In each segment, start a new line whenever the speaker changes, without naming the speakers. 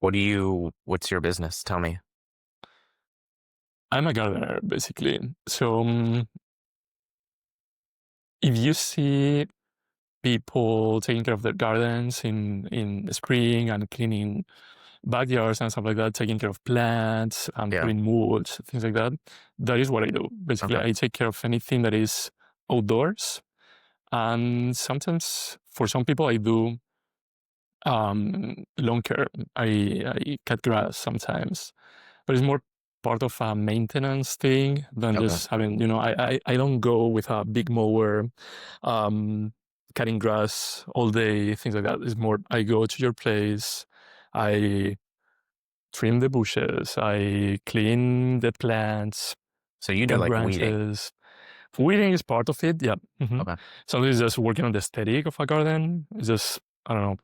What's your business? Tell me.
I'm a gardener, basically. So if you see people taking care of their gardens in the spring and cleaning backyards and stuff like that, taking care of plants and
Yeah.
putting mulch, things like that, that is what I do. Basically,
Okay.
I take care of anything that is outdoors. And sometimes for some people, I do lawn care. I cut grass sometimes, but it's more part of a maintenance thing than
Okay.
just having, I don't go with a big mower, um, cutting grass all day, things like that. It's more, I go to your place, I trim the bushes, I clean the plants,
So you do
cut
like weeding.
branches. Weeding is part of it, yeah.
Okay.
Sometimes it's just working on the aesthetic of a garden. It's just, I don't know.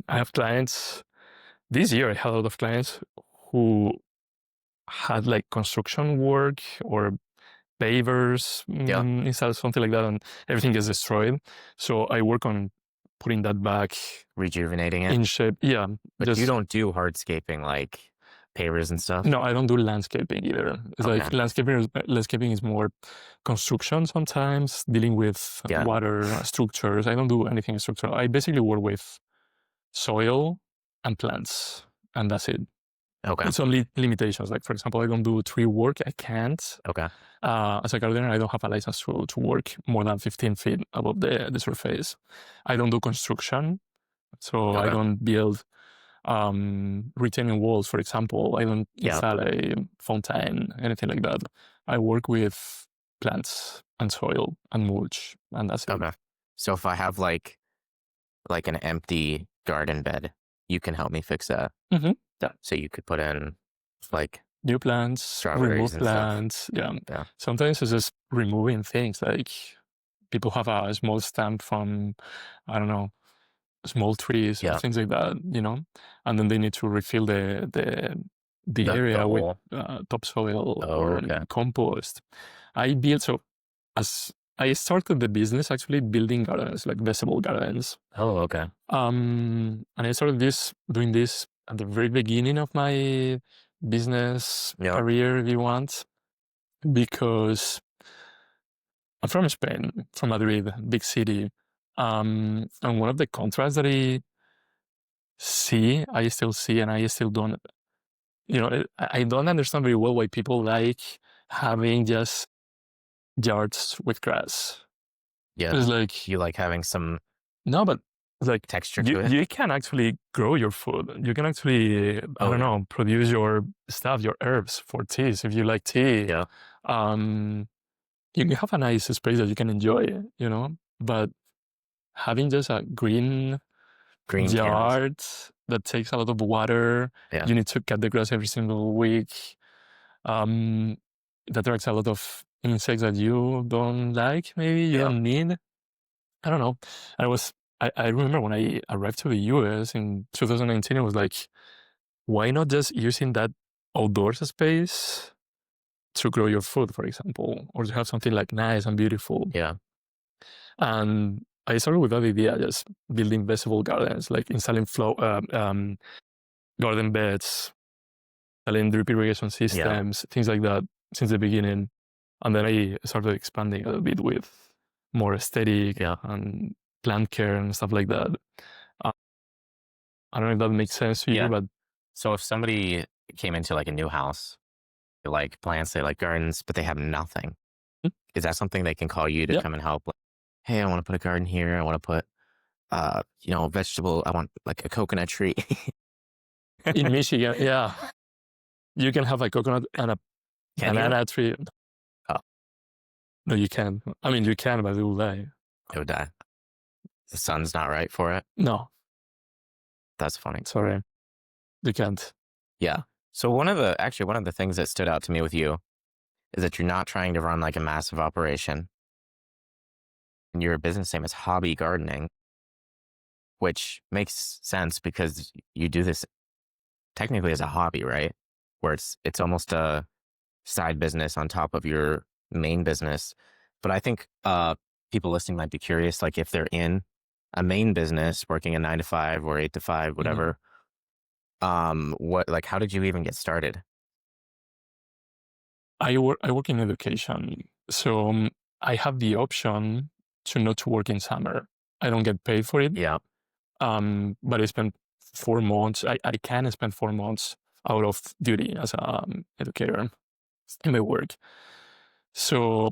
I have clients, this year I had a lot of clients who had like construction work or pavers
Yeah.
inside something like that, and everything gets destroyed. So I work on putting that back
Rejuvenating it.
in shape. Yeah,
But you
just
don't do hardscaping like pavers and stuff?
no, I don't do landscaping either. It's
Okay.
like landscaping is more construction sometimes, dealing with
Yeah.
water structures. I don't do anything structural. I basically work with soil and plants, and that's it.
Okay.
Some limitations. Like, for example, I don't do tree work. I can't.
Okay.
As a gardener, I don't have a license to work more than 15 feet above the surface. I don't do construction. So I
Okay.
don't build retaining walls, for example. I don't
Yeah.
install a fountain, anything like that. I work with plants and soil and mulch, and that's it.
Okay. So if I have like an empty garden bed, you can help me fix that.
Yeah.
So you could put in like
New plants,
strawberries
remove
and stuff.
plants. Yeah.
Yeah.
Sometimes it's just removing things. Like people have a small stamp from, I don't know, small trees or
Yeah.
things like that, and then they need to refill the area with
hole.
topsoil
Oh,
or
okay.
compost. As I started the business actually building gardens, like vegetable gardens.
Oh, okay.
And I started doing this at the very beginning of my business
Yeah.
career, if you want, because I'm from Spain, from Madrid, big city. And one of the contrasts that I still see, and I still don't, I don't understand very well why people like having just yards with grass.
Yeah.
It's like,
You like having some
no, but like
texture to it?
you can actually grow your food. You can actually, I don't know, produce your stuff, your herbs for teas if you like tea.
Yeah.
You can have a nice space that you can enjoy, but having just a green yard that takes a lot of water,
Yeah.
you need to cut the grass every single week. That attracts a lot of insects that you don't like, maybe you don't need. I don't know. I remember when I arrived to the US in 2019, it was like, why not just using that outdoors space to grow your food, for example, or to have something like nice and beautiful?
Yeah.
And I started with that idea, just building vegetable gardens, like installing garden beds, installing drip irrigation systems, things like that since the beginning. And then I started expanding a little bit with more aesthetic and plant care and stuff like that. I don't know if that makes sense to you, but
so if somebody came into like a new house, they like plants, they like gardens, but they have nothing, is that something they can call you to come and help? Like, hey, I want to put a garden here. I want to put, vegetable. I want like a coconut tree.
In Michigan, yeah, you can have a coconut and a banana tree.
Oh.
No, you can. I mean, you can, but it will die.
It would die. The sun's not right for it.
No.
That's funny.
Sorry. You can't.
Yeah. So one of the things that stood out to me with you is that you're not trying to run like a massive operation. And your business name is Hobby Gardening, which makes sense because you do this technically as a hobby, right? Where it's almost a side business on top of your main business. But I think people listening might be curious, like if they're in a main business working a 9 to 5 or 8 to 5, whatever, What like how did you even get started?
I work in education, so I have the option to not to work in summer. I don't get paid for it,
Yeah.
but I spent 4 months. I can spend 4 months out of duty as a educator in my work. So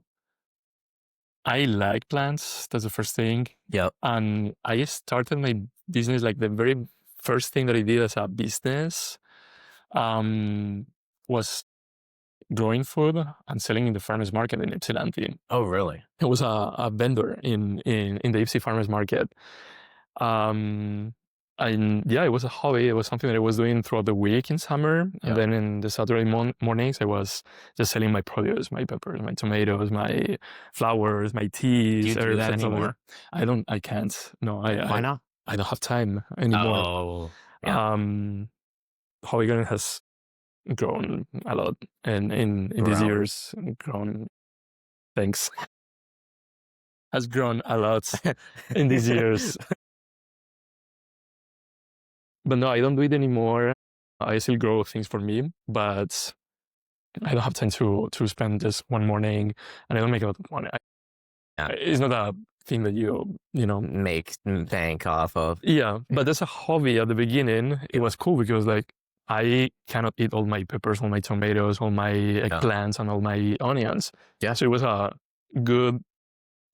I like plants. That's the first thing.
Yep.
And I started my business like the very first thing that I did as a business um, was growing food and selling in the farmers market in Ypsilanti.
Oh, really?
I was a vendor in the Ypsi farmers market. Um, and yeah, it was a hobby. It was something that I was doing throughout the week in summer. And
Yeah.
then in the Saturday mornings, I was just selling my produce, my peppers, my tomatoes, my flowers, my
Do
teas,
you do
herbs,
that
and stuff like that.
anymore?
I can't. No,
Why not?
I don't have time anymore.
Oh, yeah.
Um, hobby garden has grown a lot in these
Grown.
years. Grown, thanks, has grown a lot in these years. But no, I don't do it anymore. I still grow things for me, but I don't have time to spend just one morning, and I don't make a lot of money.
Yeah.
It's not a thing that you know.
Make bank off of.
Yeah, but
Yeah.
as a hobby at the beginning, it was cool because like I cannot eat all my peppers, all my tomatoes, all my
Yeah.
eggplants, and all my onions.
Yeah.
So it was a good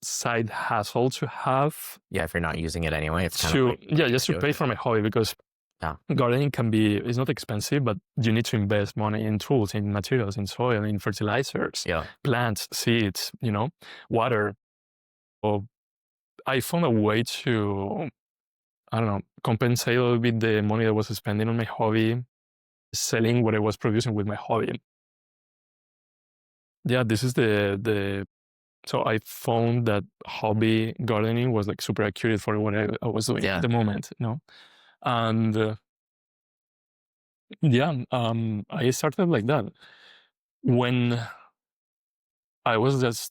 side hustle to have
Yeah. If you're not using it anyway, it's kind of
to
like
yeah, just to
do
pay
it.
for my hobby because
Yeah.
gardening can be it's not expensive, but you need to invest money in tools, in materials, in soil, in fertilizers,
Yeah.
plants, seeds, water. So I found a way to I don't know compensate a little bit the money that I was spending on my hobby, selling what I was producing with my hobby. Yeah, this is the so I found that hobby gardening was like super accurate for what I was doing at
Yeah.
the moment, and yeah, I started like that when I was just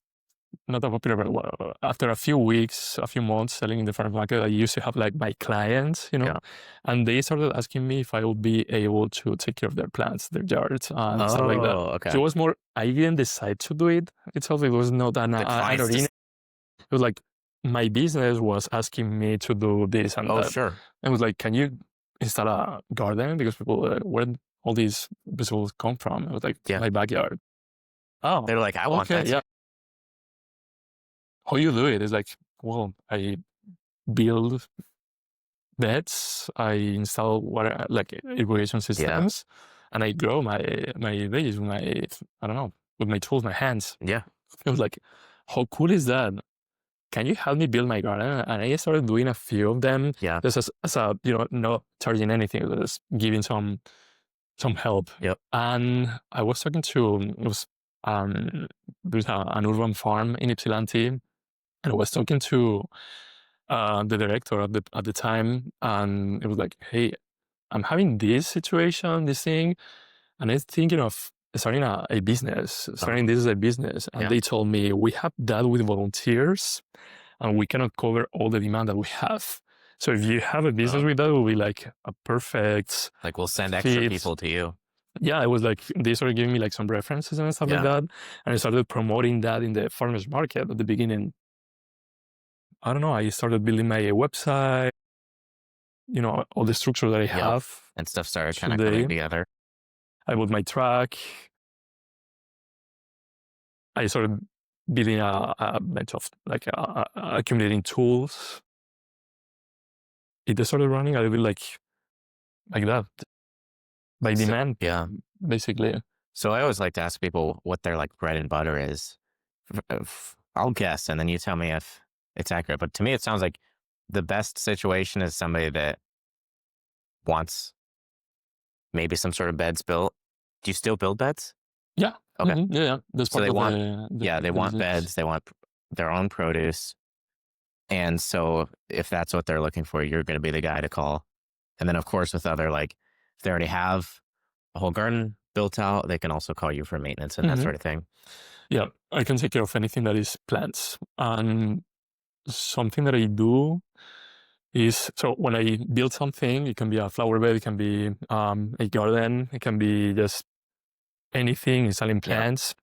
not a popular, but after a few weeks, a few months selling in the farmers market, I used to have like my clients,
Yeah.
and they started asking me if I would be able to take care of their plants, their yards, and stuff like that.
Oh,
So
okay.
it was more, I didn't decide to do it itself. It was not
The
an
clients
arena.
just.
It was like my business was asking me to do this and
Oh,
that.
sure.
And it was like, can you install a garden? Because people, where all these vegetables come from? It was like
Yeah.
my backyard. Oh,
They're like, I want
okay,
that
yeah.
too.
How you do it is like, well, I build beds, I install water like irrigation
Yeah.
systems, and I grow my veggies with my I don't know with my tools, my hands.
Yeah.
It was like, how cool is that? Can you help me build my garden? And I started doing a few of them
Yeah.
just as a not charging anything, just giving some help.
Yep.
And I was talking to it was there's an urban farm in Ypsilanti, and I was talking to the director at the time, and it was like, "Hey, I'm having this situation, this thing, and I'm thinking of starting a business,
Uh-huh.
starting this as a business." And
Yeah.
they told me, "We have that with volunteers, and we cannot cover all the demand that we have. So if you have a business
Oh,
with that, it will be like a perfect
like we'll send extra
fit."
people to you.
Yeah, it was like they started giving me like some references and stuff like
Yeah.
that, and I started promoting that in the farmers market at the beginning. I don't know. I started building my website, all the structure that I
Yep.
have
And stuff started kind of coming
today.
together.
I bought my truck. I started building a bunch of like accumulating tools. It just started running a little bit like that by
So,
demand,
yeah.
basically.
So I always like to ask people what their like bread and butter is. I'll guess, and then you tell me if it's accurate. But to me, it sounds like the best situation is somebody that wants maybe some sort of beds built. Do you still build beds?
Yeah,
Okay.
yeah, yeah. That's
So
part
they
of
want,
the
yeah, they
the
want
business.
beds. They want their own produce. And so if that's what they're looking for, you're going to be the guy to call. And then, of course, with other, like, if they already have a whole garden built out, they can also call you for maintenance and that
Hmm.
sort of thing.
Yeah, I can take care of anything that is plants. And something that I do is so when I build something, it can be a flower bed, it can be a garden, it can be just anything, installing
Yeah.
plants.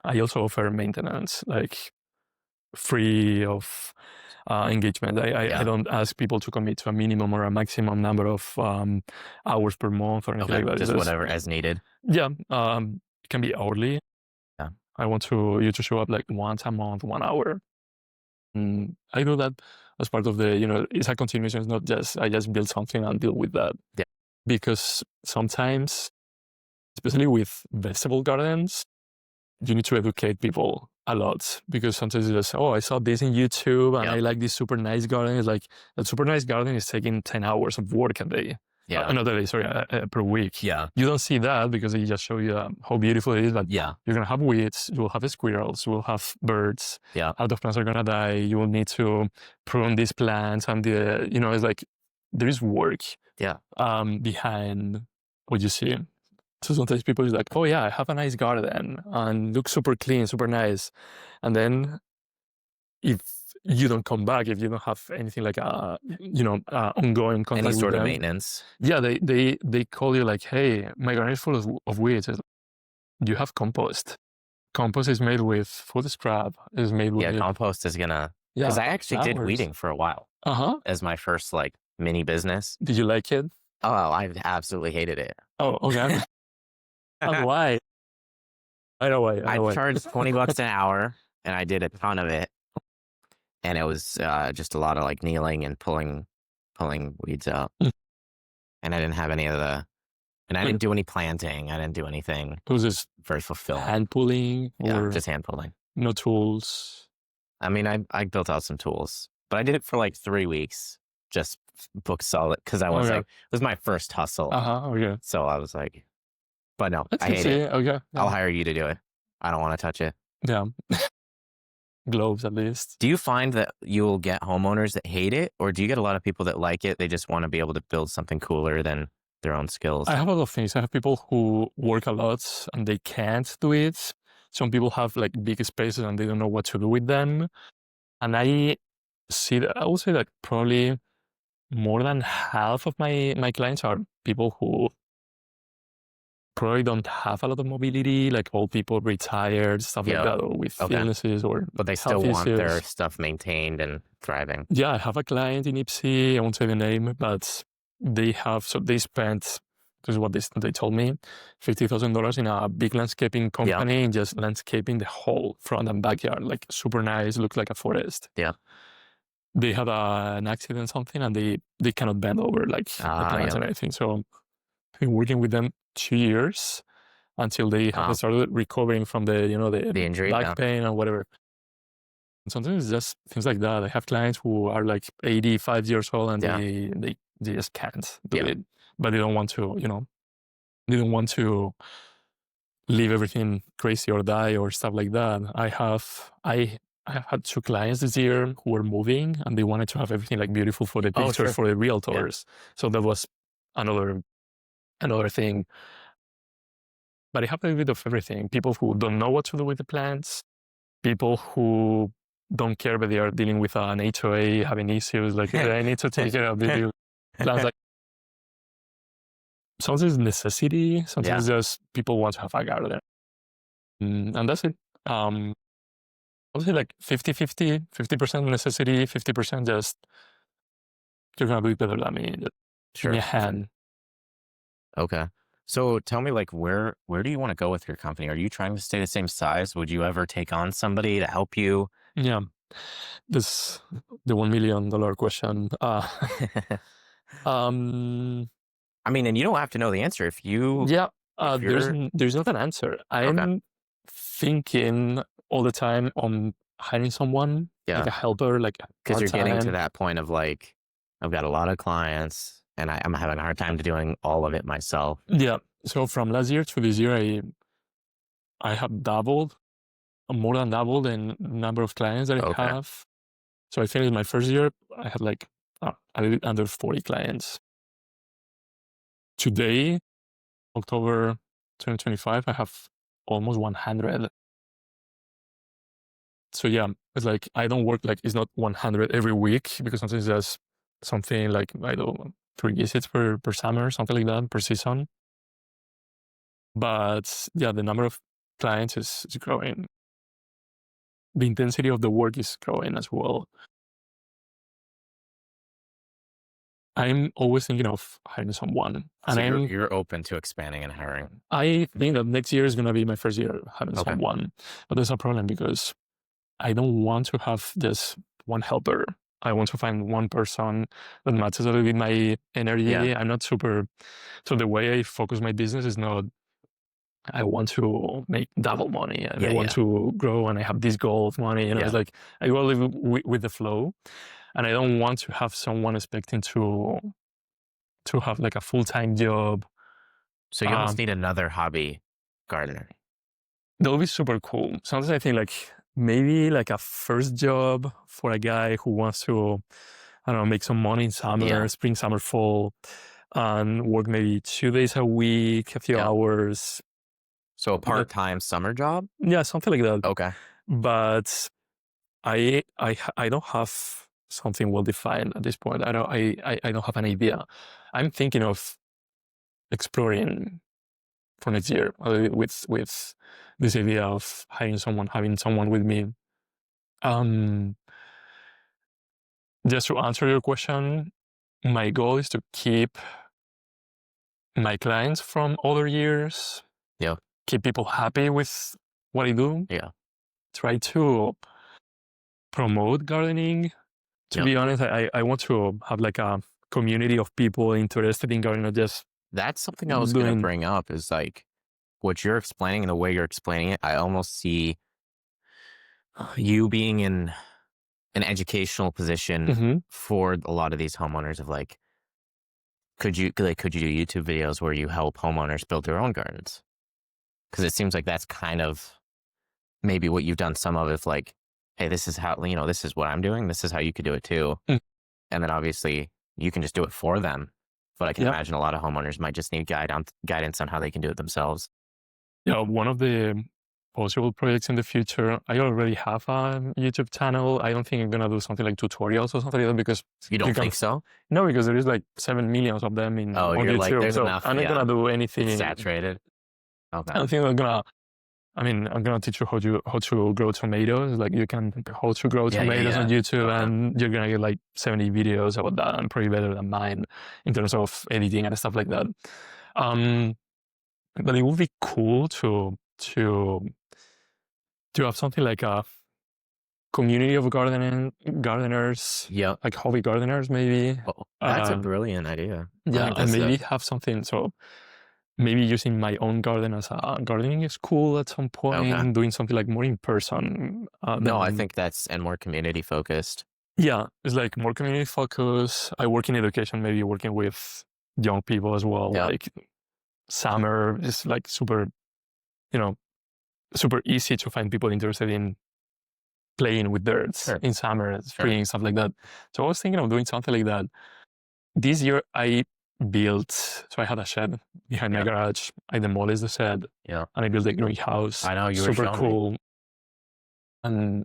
I also offer maintenance, like free of engagement. I
Yeah.
don't ask people to commit to a minimum or a maximum number of hours per month or anything
Okay.
like that. It's
Just
just,
whatever as needed.
yeah, it can be hourly.
Yeah.
I want you to show up like once a month, 1 hour. I do that as part of the, it's a continuation. It's not just I just build something and deal with that.
Yeah.
Because sometimes, especially with vegetable gardens, you need to educate people a lot because sometimes you just, oh, I saw this in YouTube and
Yeah.
I like this super nice garden. It's like that super nice garden is taking 10 hours of work a day.
Yeah.
Not a day, sorry, per week.
Yeah.
You don't see that because they just show you how beautiful it is. But
Yeah.
you're going to have weeds, you will have squirrels, you will have birds.
Yeah.
A lot of plants are going to die. You will need to prune these plants. And, it's like there is work
Yeah.
behind what you see. So sometimes people is like, oh yeah, I have a nice garden and looks super clean, super nice. And then if you don't come back, if you don't have anything like ongoing
Any
contact with
sort of
them,
maintenance.
yeah, they call you like, hey, my garden is full of weeds. You have compost. Compost is made with food scrap. Is made with
Yeah. Compost is gonna, because
yeah
I actually did
flowers.
weeding for a while as my first like mini business.
Did you like it?
Oh, I absolutely hated it.
Oh, okay. And why? I know why.
I charged $20 an hour and I did a ton of it. And it was just a lot of like kneeling and pulling weeds out.
Mm.
And I didn't have any of the, and I
Mm.
didn't do any planting. I didn't do anything
It was just
very fulfilling.
hand pulling
Yeah,
or
just hand pulling.
no tools.
I mean, I built out some tools, but I did it for like 3 weeks, just book solid, because I was
Okay.
like, it was my first hustle.
Okay.
So I was like, but no,
That's
I hate
easy.
it.
Okay. Yeah.
I'll hire you to do it. I don't want to touch it.
Yeah. Gloves at least.
Do you find that you'll get homeowners that hate it, or do you get a lot of people that like it? They just want to be able to build something cooler than their own skills?
I have a lot of things. I have people who work a lot and they can't do it. Some people have like big spaces and they don't know what to do with them. And I see that I would say that probably more than half of my clients are people who probably don't have a lot of mobility, like old people, retired, stuff like
Yeah.
that, or with
Okay.
illnesses or
But they still
health
want their
issues.
stuff maintained and thriving.
Yeah, I have a client in Ipsy. I won't say the name, but they spent, this is what they told me, $50,000 in a big landscaping company and just landscaping the whole front and backyard, like super nice, looks like a forest.
Yeah.
They had an accident, something, and they cannot bend over like the plants
Yeah.
and everything. So I've been working with them 2 years until they
Wow.
have started recovering from the
The injury.
back
Yeah.
pain or whatever. And sometimes it's just things like that. I have clients who are like 85 years old and
Yeah.
they just can't do
Yeah.
it, but they don't want to, they don't want to leave everything crazy or die or stuff like that. I have had 2 clients this year who were moving and they wanted to have everything like beautiful for the
Oh,
pictures,
sure.
for the realtors. So that was another thing. But I have a bit of everything. People who don't know what to do with the plants, people who don't care, but they are dealing with an HOA, having issues, like I need to take care of the plants. Like, sometimes it's necessity, sometimes just people want to have a garden. And that's it. I would say like 50-50, 50% necessity, 50% just you're gonna do it better than me. Just give me a hand.
Okay. So tell me, like, where do you want to go with your company? Are you trying to stay the same size? Would you ever take on somebody to help you?
Yeah. This the $1 million question.
I mean, and you don't have to know the answer if you.
Yeah.
if you're-
There's not an answer. I'm thinking all the time on hiring someone, like a helper, like
because you're getting to
part-time.
that point of like, I've got a lot of clients and I'm having a hard time doing all of it myself.
Yeah. So from last year to this year, I have doubled, more than doubled in number of clients that I
Okay.
have. So I finished my first year, I had like a little under 40 clients. Today, October 2025, I have almost 100. So yeah, it's like I don't work like it's not 100 every week because sometimes it's just something like I do 3 visits per summer, something like that per season. But yeah, the number of clients is growing. The intensity of the work is growing as well. I'm always thinking of hiring someone, and
So you're open to expanding and hiring.
I think that next year is gonna be my first year having
Okay.
someone, but there's a problem because I don't want to have just one helper. I want to find one person that matches a little bit my energy.
Yeah.
I'm not super. So the way I focus my business is not. I want to make double money, and I
Yeah,
want
yeah.
to grow, and I have this goal of money. It's
Yeah.
like I go live with the flow, and I don't want to have someone expecting to have like a full-time job.
So you almost need another hobby gardener.
That would be super cool. Sometimes I think like maybe like a first job for a guy who wants to, I don't know, make some money in summer,
Yeah.
spring, summer, fall, and work maybe 2 days a week, a few
Yeah.
hours.
So a part-time summer job?
Yeah, something like that.
Okay.
But I don't have something well defined at this point. I don't have an idea. I'm thinking of exploring for next year with this idea of hiring someone, having someone with me. Just to answer your question, my goal is to keep my clients from other years.
Yeah.
Keep people happy with what I do.
Yeah.
Try to promote gardening. To be honest, I want to have like a community of people interested in gardening, not just
That's something I was going to bring up is like what you're explaining and the way you're explaining it. I almost see you being in an educational position for a lot of these homeowners of like, could you do YouTube videos where you help homeowners build their own gardens? Because it seems like that's kind of maybe what you've done some of it, like, hey, this is how, this is what I'm doing. This is how you could do it too.
Mm.
And then obviously you can just do it for them. But I can imagine a lot of homeowners might just need guidance on how they can do it themselves.
Yeah, one of the possible projects in the future, I already have a YouTube channel. I don't think I'm gonna do something like tutorials or something like that because
You don't think so?
No, because there is like 7 million of them on
you're
YouTube.
like, there's
so
enough.
I'm not gonna do anything.
It's saturated. Okay.
I don't think I'm gonna teach you how to grow tomatoes. Like you can how to grow tomatoes on YouTube, and you're gonna get like 70 videos about that, and probably better than mine in terms of editing and stuff like that. But it would be cool to have something like a community of gardeners, like hobby gardeners, maybe.
Well, that's a brilliant idea.
Yeah, and maybe have something. So maybe using my own garden as a gardening school at some point, doing something like more in person.
No, I think and more community focused.
Yeah, it's like more community focused. I work in education, maybe working with young people as well. Like summer is like super easy to find people interested in playing with birds in summer, spring, stuff like that. So I was thinking of doing something like that. This year I built, so I had a shed behind my garage. I demolished the shed and I built a greenhouse.
I know, you were
super cool. Me. And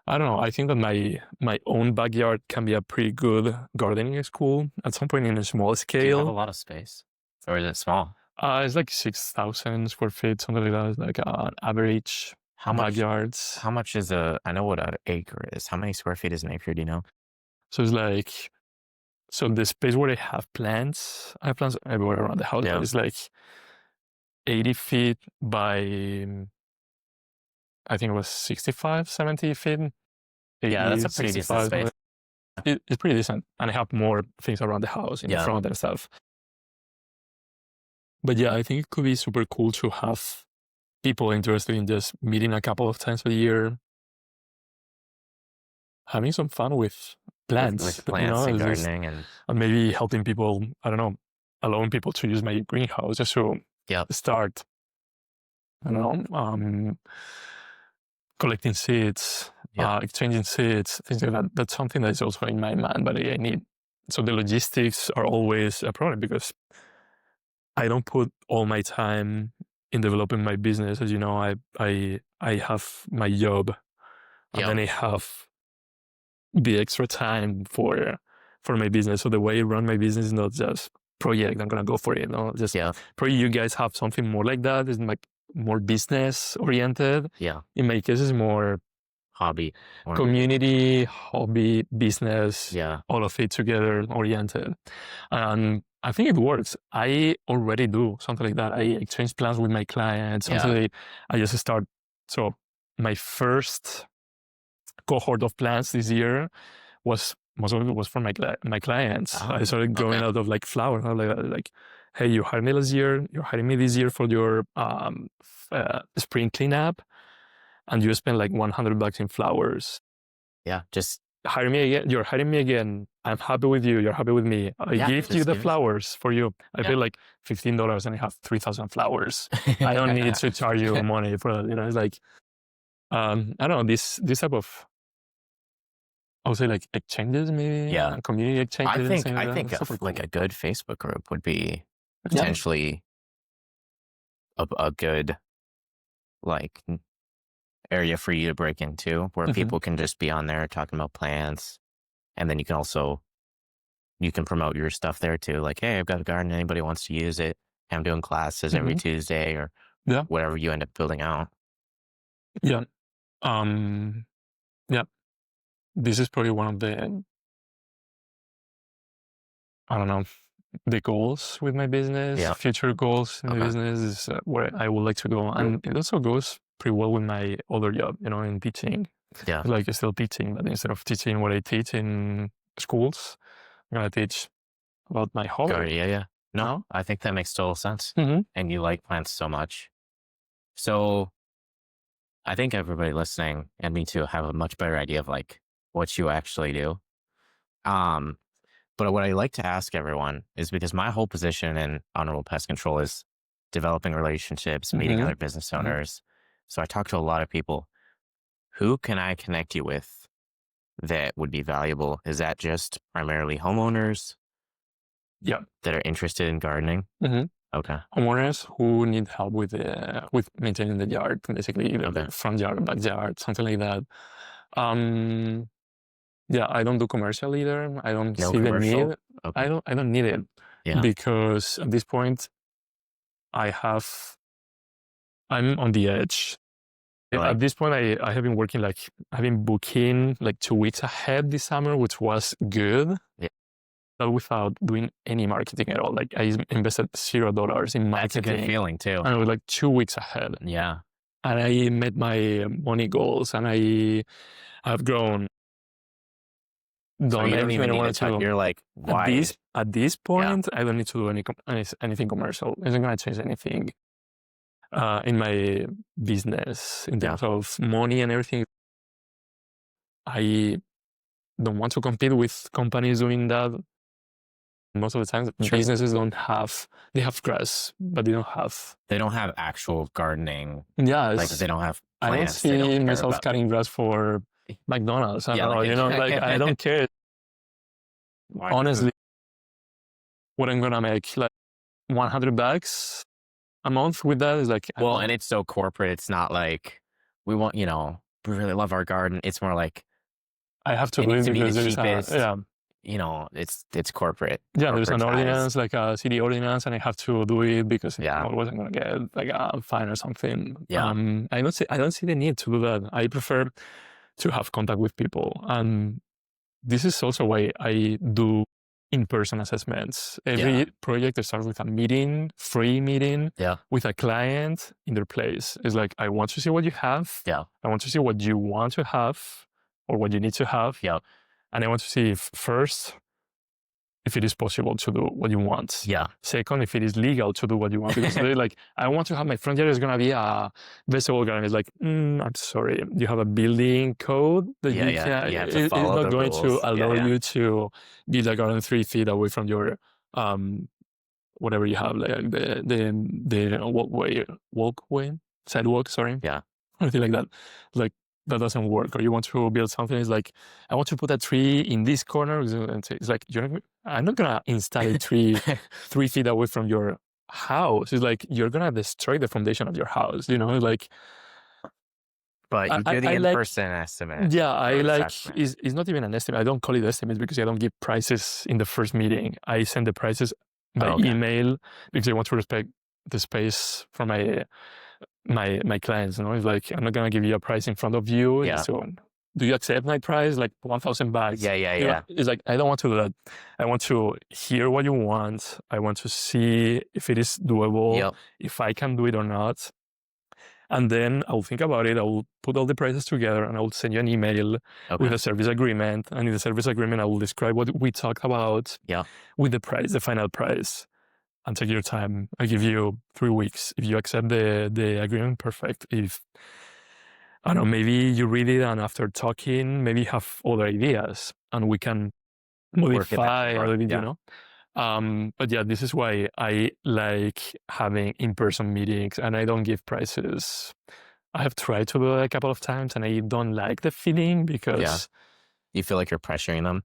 I don't know, I think that my own backyard can be a pretty good gardening school at some point in a small scale.
Do you have a lot of space? Or is it small?
It's like 6,000 square feet, something like that. It's like an average backyards.
How much is I know what an acre is. How many square feet is an acre, do you know?
So it's like, so the space where I have plants everywhere around the house. It's like 80 feet by, I think it was 65, 70 feet. 80,
that's a pretty decent space.
It's pretty decent. And I have more things around the house in the front and stuff. But yeah, I think it could be super cool to have people interested in just meeting a couple of times a year, having some fun with plants,
with plants and gardening, and
maybe helping people, I don't know, allowing people to use my greenhouse just to start, I don't know, collecting seeds, exchanging seeds, things like that. That's something that's also in my mind, but I need. So the logistics are always a problem because I don't put all my time in developing my business. As you know, I have my job, and then I have the extra time for for my business. So the way I run my business is not just project, I'm gonna go for it. No, just probably you guys have something more like that. It's like more business oriented.
Yeah.
In my case, it's more
hobby,
community, hobby, business,
yeah,
all of it together oriented. And I think it works. I already do something like that. I exchange plans with my clients. Something I just start. So my first cohort of plans this year was most of it was from my clients. I started going out of like flower, like, hey, you hired me last year. You're hiring me this year for your spring cleanup, and you spend like $100 in flowers.
Yeah, just
hire me again. You're hiring me again. I'm happy with you. You're happy with me. I give you the flowers for you. I pay like $15 and I have 3,000 flowers. I don't need to charge you money for that. You know, it's like, I don't know, this type of, I would say like exchanges maybe.
Yeah.
Community exchanges.
I think like a good Facebook group would be potentially a good like area for you to break into, where people can just be on there talking about plants. And then you can promote your stuff there too. Like, hey, I've got a garden. Anybody wants to use it? I'm doing classes every Tuesday or whatever you end up building out.
Yeah. Yeah. This is probably one of the, I don't know, the goals with my business, future goals in the business is where I would like to go. And it also goes pretty well with my other job, you know, in teaching.
Yeah.
Like still teaching, but instead of teaching what I teach in schools, I'm going to teach about my hobby.
Yeah. No, I think that makes total sense. And you like plants so much. So I think everybody listening, and me too, have a much better idea of like what you actually do. But what I like to ask everyone is, because my whole position in Honorable Pest Control is developing relationships, meeting other business owners. So I talk to a lot of people. Who can I connect you with that would be valuable? Is that just primarily homeowners?
Yeah.
That are interested in gardening? Okay.
Homeowners who need help with maintaining the yard, basically, either front yard, backyard, something like that. Yeah, I don't do commercial either. I don't see the need. I don't need it. Because at this point, I'm on the edge. At this point, I have been working I've been booking like 2 weeks ahead this summer, which was good. But without doing any marketing at all. Like I invested $0 in marketing.
That's a good feeling too.
And I was like 2 weeks ahead.
Yeah.
And I met my money goals, and I have grown.
So you don't even need to. You're like, why?
At this point, I don't need to do anything commercial. It isn't going to change anything in my business in terms of money and everything. I don't want to compete with companies doing that. Most of the time, businesses they have grass, but they don't have
actual gardening.
Yeah.
Like they don't have plants.
I don't see myself cutting grass for McDonald's. I don't know, you know, like I don't care. Honestly, what I'm going to make, like $100 a month with that is like...
Well, and it's so corporate. It's not like we want, we really love our garden. It's more like
I have to do it because there's
it's corporate.
Yeah, there's an ordinance, like a city ordinance, and I have to do it because otherwise I'm gonna get like a fine or something.
Yeah.
I don't see the need to do that. I prefer to have contact with people, and this is also why I do in-person assessments. Every project starts with a free meeting with a client in their place. It's like, I want to see what you have. I want to see what you want to have or what you need to have. And I want to see if it is possible to do what you want. Second, if it is legal to do what you want. Because they're like, I want to have my front yard is going to be a vegetable garden. It's like, I'm sorry. You have a building code that you have to follow. It's not going to allow you to build a garden 3 feet away from your, whatever you have, like the sidewalk, sorry. Anything like that. Like, that doesn't work. Or you want to build something, it's like, I want to put a tree in this corner. It's like, I'm not going to install a tree 3 feet away from your house. It's like, you're going to destroy the foundation of your house. Like,
But you do the
I like,
in-person estimate
yeah,
or
I like,
assessment.
it's not even an estimate. I don't call it estimates because I don't give prices in the first meeting. I send the prices by
Oh, okay.
email because I want to respect the space for my clients. You know, it's like I'm not gonna give you a price in front of you.
Yeah.
So, do you accept my price? Like $1,000.
Yeah, yeah,
You know,
yeah.
it's like I don't want to do that. I want to hear what you want. I want to see if it is doable,
Yep.
if I can do it or not. And then I'll think about it. I will put all the prices together and I will send you an email with
Okay.
a service agreement. And in the service agreement, I will describe what we talked about
Yeah.
with the price, the final price. And take your time. I give you 3 weeks. If you accept the agreement, perfect. If I don't know, maybe you read it and after talking, maybe you have other ideas and we can
Work it back
modify
and
a
forth.
little bit, you
Yeah.
know. But yeah, this is why I like having in-person meetings and I don't give prices. I have tried to do it a couple of times and I don't like the feeling
Yeah.
because
You feel like you're pressuring them?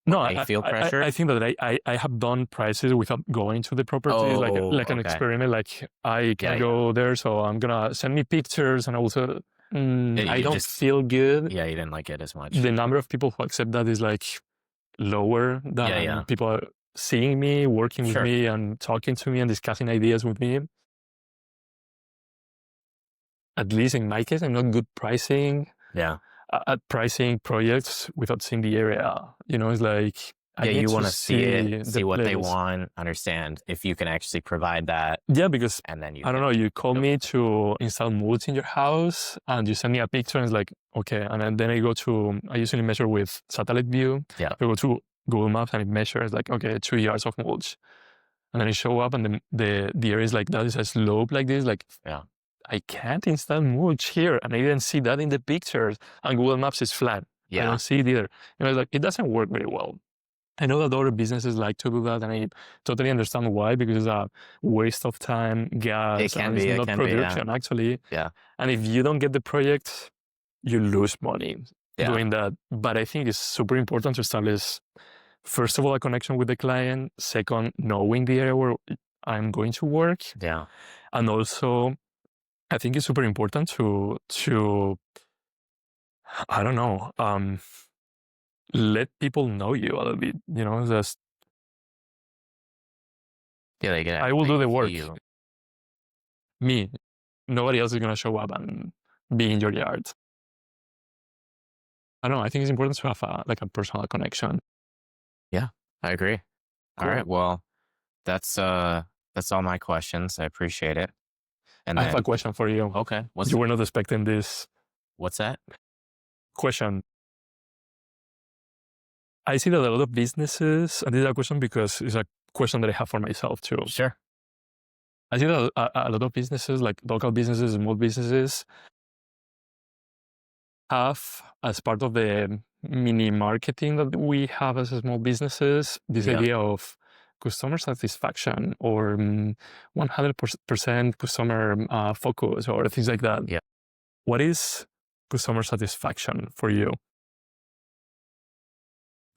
no,
They feel
I
pressured?
think that I have done prices without going to the properties,
Oh,
like an
okay.
experiment. Like I
Yeah,
can
yeah.
go there, so I'm gonna send me pictures, and also I
You
don't
just
feel good.
yeah, you didn't like it as much.
The number of people who accept that is like lower
Yeah,
than
yeah.
people are seeing me, working with
Sure.
me, and talking to me and discussing ideas with me. At least in my case, I'm not good pricing
Yeah.
at pricing projects without seeing the area. You know, it's like I
Yeah,
need
you
to
wanna see it,
see the
see what they
place.
want, understand if you can actually provide that,
Yeah, because
and then you
I don't
can
know, you call
go
me
from there.
to install mulch in your house and you send me a picture and it's like, okay. And then I go to, I usually measure with satellite view.
Yeah.
I go to Google Maps and it measures like, okay, 2 yards of mulch. And then I show up and the area is like, that is a slope like this. Like,
Yeah.
I can't install mulch here. And I didn't see that in the pictures. And Google Maps is flat. I
Yeah.
don't see it either. You know, it's like, it doesn't work very well. I know that other businesses like to do that, and I totally understand why, because it's a waste of time, gas, and it's
It
not
can be, yeah.
production actually.
Yeah.
And if you don't get the project, you lose money
Yeah.
doing that. But I think it's super important to establish, first of all, a connection with the client. Second, knowing the area where I'm going to work,
Yeah.
and also, I think it's super important to I don't know, let people know you a little bit. You know, just
Yeah,
I will
they
do the
can see
work.
you.
Me. Nobody else is gonna show up and be in your yard. I don't know. I think it's important to have a personal connection.
Yeah, I agree.
Cool.
Alright, well, that's all my questions. I appreciate it. And
I have a
then
question for you.
okay,
You were not expecting this
what's that?
question. I see that a lot of businesses, and this is a question because it's a question that I have for myself too.
Sure.
I see that a lot of businesses, like local businesses, small businesses, have, as part of the mini marketing that we have as small businesses, this
Yeah.
idea of customer satisfaction or 100% customer focus or things like that.
Yeah.
What is customer satisfaction for you?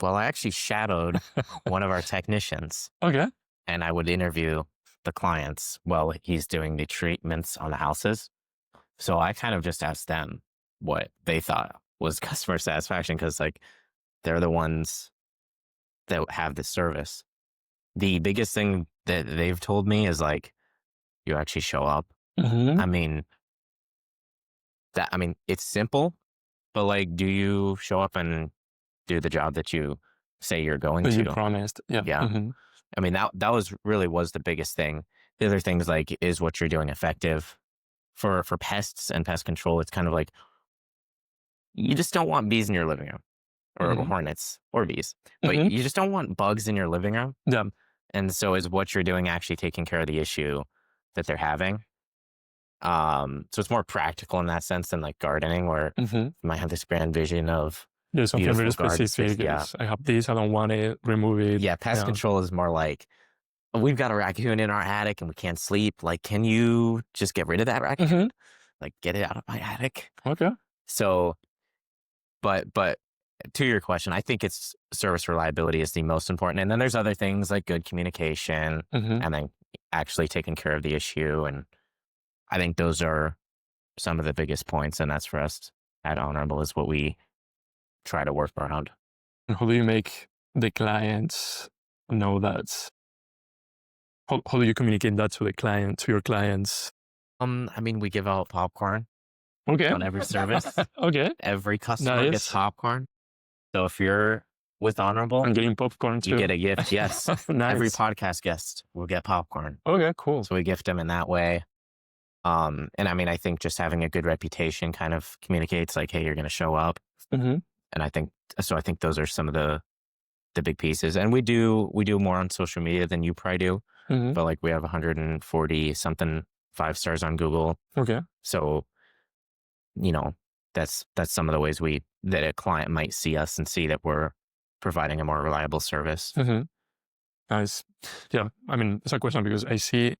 Well, I actually shadowed one of our technicians,
Okay.
and I would interview the clients while he's doing the treatments on the houses. So I kind of just asked them what they thought was customer satisfaction because, like, they're the ones that have the service. The biggest thing that they've told me is like, you actually show up.
Mm-hmm.
I mean, it's simple, but like, do you show up and do the job that you say you're going
That you
to?
promised. Yeah.
Yeah.
Mm-hmm.
I mean, that was really was the biggest thing. The other things like, is what you're doing effective for pests and pest control? It's kind of like, you just don't want bees in your living room or
Mm-hmm.
hornets or bees, but
Mm-hmm.
you just don't want bugs in your living room.
Yeah.
And so is what you're doing actually taking care of the issue that they're having? So it's more practical in that sense than like gardening, where
Mm-hmm.
you might have this grand vision of
There's something
beautiful
very
garden space.
specific.
Yeah.
Is I have this, I don't want it, remove it.
Yeah. Pest control is more like, we've got a raccoon in our attic and we can't sleep. Like, can you just get rid of that raccoon?
Mm-hmm.
Like, get it out of my attic.
Okay.
So, but to your question, I think it's service reliability is the most important. And then there's other things like good communication
Mm-hmm.
and then actually taking care of the issue. And I think those are some of the biggest points, and that's for us at Honorable is what we try to work around.
And how do you make the clients know that? How do you communicate that to the client, to your clients?
I mean, we give out popcorn
Okay.
on every service.
Okay.
Every customer gets
Nice.
popcorn. So if you're with Honorable,
I'm getting popcorn too.
you get a gift. Yes. Every
Nice.
podcast guest will get popcorn.
Okay, cool.
So we gift them in that way. And I mean, I think just having a good reputation kind of communicates like, hey, you're going to show up.
Mm-hmm.
And I think those are some of the big pieces. And we do more on social media than you probably do.
Mm-hmm.
But like we have 140 something 5 stars on Google.
Okay.
So, you know, that's some of the ways that a client might see us and see that we're providing a more reliable service.
Mm-hmm. Nice. Yeah. I mean, it's a question because I see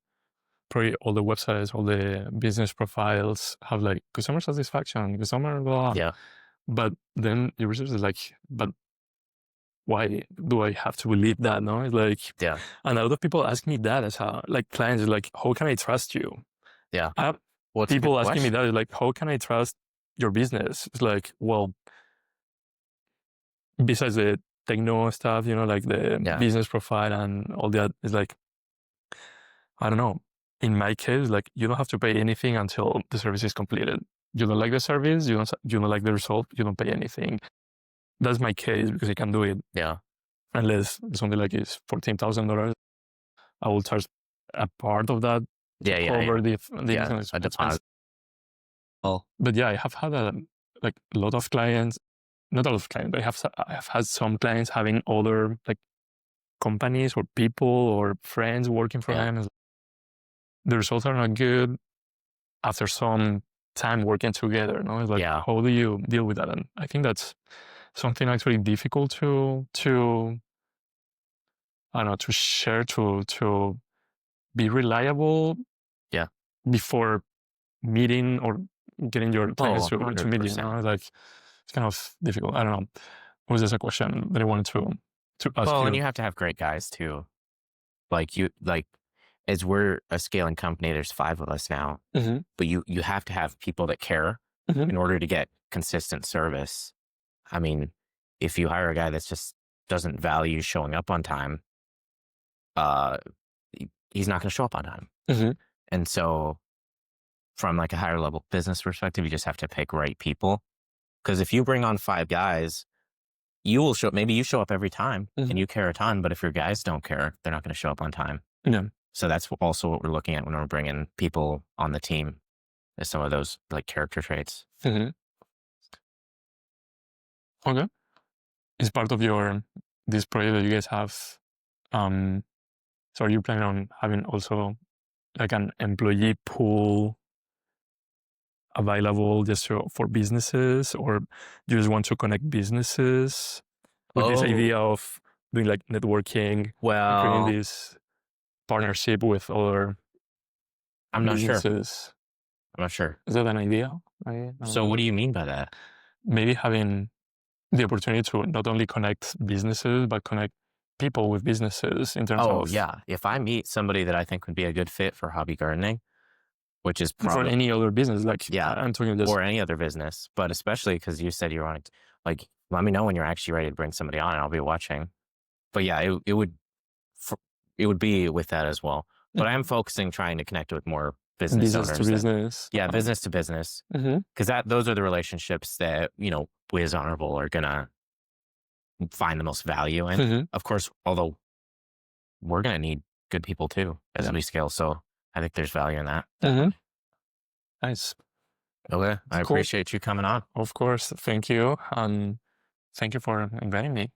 probably all the websites, all the business profiles have like customer satisfaction, customer blah.
Yeah.
But then your research is like, but why do I have to believe that? No, it's like,
Yeah.
and a lot of people ask me that as how, like clients are like, how can I trust you?
Yeah.
I have
Well, it's a
people
good
asking me
question.
that is like, how can I trust your business? It's like, well, besides the techno stuff, you know, like the
Yeah.
business profile and all that, it's like, I don't know. In my case, like you don't have to pay anything until the service is completed. You don't like the service, you don't like the result, you don't pay anything. That's my case because I can do it.
Yeah.
Unless something like is $14,000, I will charge a part of that to
Yeah.
cover the
Yeah. A deposit. Well,
But yeah, I have had a lot of clients, not a lot of clients, but I have had some clients having other like companies or people or friends working for
yeah.
them. The results are not good after some time working together. No, it's like
Yeah.
how do you deal with that? And I think that's something actually difficult to I don't know, to share, to be reliable.
Yeah.
Before meeting or getting your clients
Oh,
to meet you.
100%.
Know? Like it's kind of difficult. I don't know. Was this a question that I wanted to ask
Well,
you?
and you have to have great guys too. Like as we're a scaling company, there's 5 of us now,
Mm-hmm.
but you have to have people that care
Mm-hmm.
in order to get consistent service. I mean, if you hire a guy that's just doesn't value showing up on time, uh, he's not going to show up on time.
Mm-hmm.
And so from like a higher level business perspective, you just have to pick right people. Because if you bring on 5 guys, you will maybe you show up every time
Mm-hmm.
and you care a ton, but if your guys don't care, they're not going to show up on time.
Yeah.
So that's also what we're looking at when we're bringing people on the team, is some of those like character traits.
Mm-hmm. Okay. Is part of this project that you guys have. So are you planning on having also like an employee pool available just for businesses, or you just want to connect businesses with this idea of doing like networking and creating
Well,
this partnership with other
I'm not sure.
businesses?
I'm not sure.
Is that an idea? I don't
So
know.
what do you mean by that?
Maybe having the opportunity to not only connect businesses, but connect people with businesses in terms
Oh,
of
yeah. If I meet somebody that I think would be a good fit for hobby gardening, which is
for
probably,
any other business. Like
yeah,
I'm talking just
or any other business, but especially because you said you wanted, like, let me know when you're actually ready to bring somebody on and I'll be watching. But yeah, it would be with that as well. But I am focusing trying to connect with more business
business to
owners.
business.
Yeah, business to business.
Mm-hmm.
Because those are the relationships that, we as Honorable are going to find the most value in.
Mm-hmm.
Of course, although we're going to need good people too as we scale. So I think there's value in that.
Mm-hmm. Nice.
Okay. I
Cool.
appreciate you coming on.
Of course. Thank you. And thank you for inviting me.